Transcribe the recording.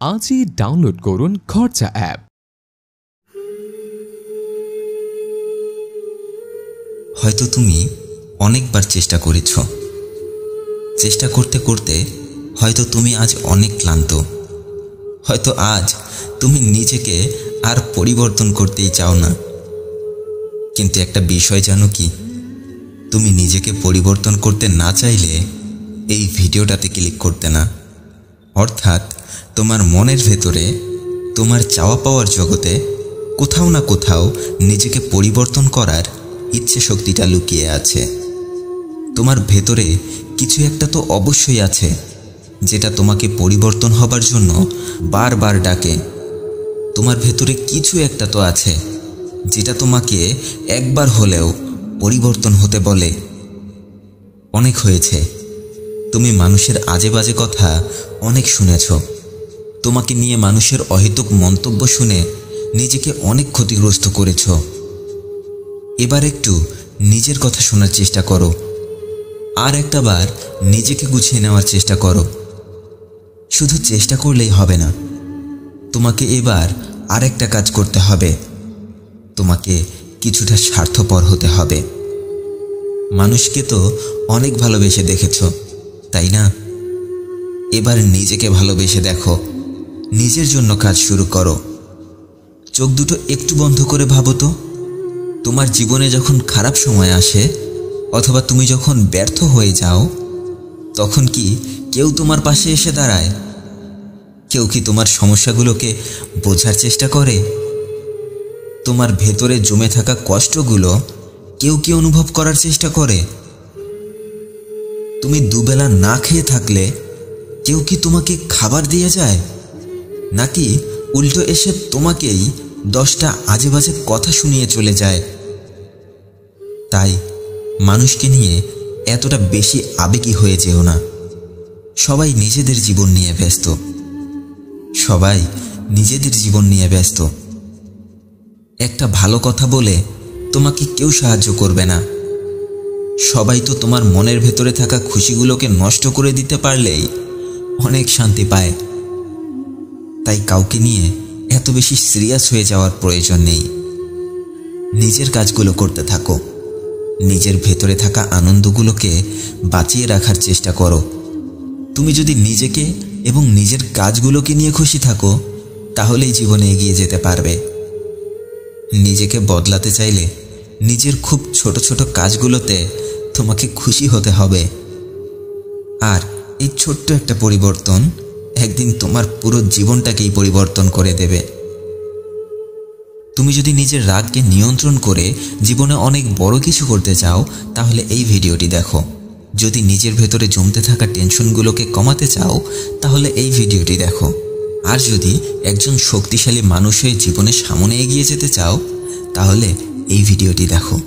আজই ডাউনলোড করুন খরচা অ্যাপ। হয়তো তুমি অনেকবার চেষ্টা করেছ, চেষ্টা করতে করতে হয়তো তুমি আজ অনেক ক্লান্ত। হয়তো আজ তুমি নিজেকে আর পরিবর্তন করতেই চাও না। কিন্তু একটা বিষয় জানো কি, তুমি নিজেকে পরিবর্তন করতে না চাইলে এই ভিডিওটাতে ক্লিক করতে না। অর্থাৎ তোমার মনের ভেতরে, তোমার চাওয়া পাওয়ার জগতে কোথাও না কোথাও নিজেকে পরিবর্তন করার ইচ্ছে শক্তিটা লুকিয়ে আছে। তোমার ভেতরে কিছু একটা তো অবশ্যই আছে যেটা তোমাকে পরিবর্তন হবার জন্য বারবার ডাকে। তোমার ভেতরে কিছু একটা তো আছে যেটা তোমাকে একবার হলেও পরিবর্তন হতে বলে। অনেক হয়েছে, তুমি মানুষের আজে বাজে কথা অনেক শুনেছ। তোমাকে নিয়ে মানুষের অহেতুক মন্তব্য শুনে নিজেকে অনেক ক্ষতিগ্রস্ত করেছ। এবার একটু নিজের কথা শোনার চেষ্টা করো, আর একটাবার নিজেকে গুছিয়ে নেওয়ার চেষ্টা করো। শুধু চেষ্টা করলেই হবে না, তোমাকে এবার আরেকটা কাজ করতে হবে। তোমাকে কিছুটা স্বার্থপর হতে হবে। মানুষকে তো অনেক ভালোবেসে দেখেছ, তাই না? এবার নিজেকে ভালোবেসে দেখো, নিজের জন্য কাজ শুরু করো। চোখ দুটো একটু বন্ধ করে ভাবো তো, তোমার জীবনে যখন খারাপ সময় আসে অথবা তুমি যখন ব্যর্থ হয়ে যাও, তখন কি কেউ তোমার পাশে এসে দাঁড়ায়? কেউ কি তোমার সমস্যাগুলোকে বোঝার চেষ্টা করে? তোমার ভেতরে জমে থাকা কষ্টগুলো কেউ কি অনুভব করার চেষ্টা করে? তুমি দুবেলা না খেয়ে থাকলে কেউ কি তোমাকে খাবার দিয়ে যায়? নাকি উল্টো এসে তোমাকেই 10টা আজে বাজে কথা শুনিয়ে চলে যায়? তাই মানুষকে নিয়ে এতটা বেশি আবেগী হয়ে যেও না। সবাই নিজেদের জীবন নিয়ে ব্যস্ত, সবাই নিজেদের জীবন নিয়ে ব্যস্ত। একটা ভালো কথা বলে তোমাকে কেউ সাহায্য করবে না। সবাই তো তোমার মনের ভেতরে থাকা খুশিগুলোকে নষ্ট করে দিতে পারলেই অনেক শান্তি পায়। তাই কাউকে নিয়ে এত বেশি সিরিয়াস হয়ে যাওয়ার প্রয়োজন নেই। নিজের কাজগুলো করতে থাকো, নিজের ভেতরে থাকা আনন্দগুলোকে বাঁচিয়ে রাখার চেষ্টা করো। তুমি যদি নিজেকে এবং নিজের কাজগুলোকে নিয়ে খুশি থাকো, তাহলেই জীবনে এগিয়ে যেতে পারবে। নিজেকে বদলাতে চাইলে নিজের খুব ছোট ছোট কাজগুলোতে তোমাকে খুশি হতে হবে। আর এই ছোট্ট একটা পরিবর্তন একদিন তোমার পুরো জীবনটাকেই পরিবর্তন করে দেবে। তুমি যদি নিজের রাগকে নিয়ন্ত্রণ করে জীবনে অনেক বড় কিছু করতে চাও, তাহলে এই ভিডিওটি দেখো। যদি নিজের ভেতরে জমতে থাকা টেনশনগুলোকে কমাতে চাও, তাহলে এই ভিডিওটি দেখো। আর যদি একজন শক্তিশালী মানুষ হয়ে জীবনে সামনে এগিয়ে যেতে চাও, তাহলে এই ভিডিওটি দেখো।